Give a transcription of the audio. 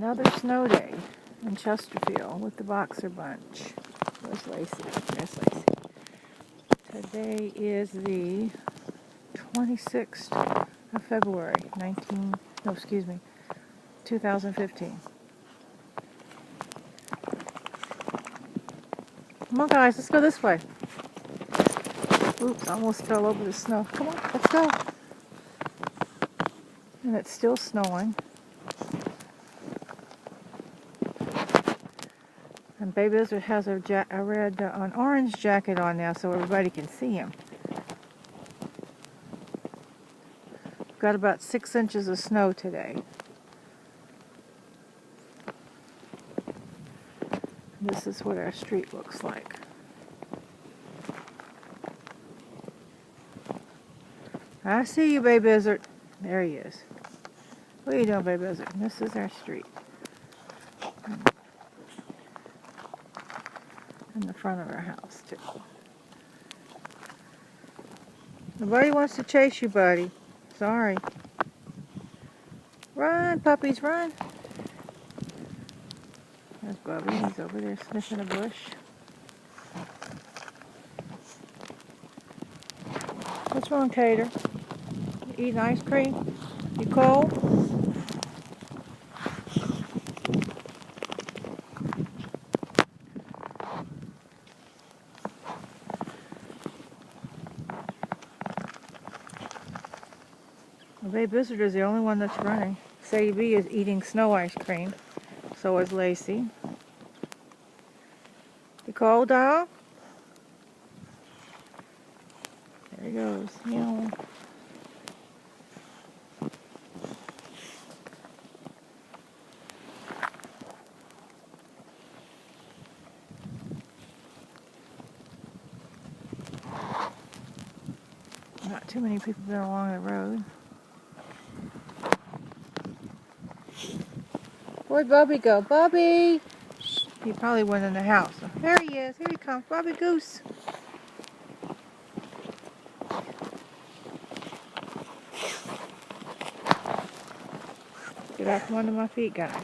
Another snow day in Chesterfield with the Boxer Bunch. Where's Lacey? There's Lacey. Today is the 26th of February, 2015. Come on guys, let's go this way. Oops, I almost fell over the snow. Come on, let's go. And it's still snowing. And Baby Lizard has an orange jacket on now so everybody can see him. Got about 6 inches of snow today. This is what our street looks like. I see you, Baby Lizard. There he is. What are you doing, Baby Lizard? This is our street. In the front of our house, too. Nobody wants to chase you, buddy. Sorry. Run, puppies, run. There's Bubby. He's over there sniffing a bush. What's wrong, Tater? You eating ice cream? You cold? Well, Baby Lizard is the only one that's running. Sadie B is eating snow ice cream. So is Lacey. You cold, dog? There he goes. Meow. Not too many people been along the road. Where'd Bubby go? Bubby! He probably went in the house. There he is. Here he comes. Bubby Goose. Get out from under my feet, guys.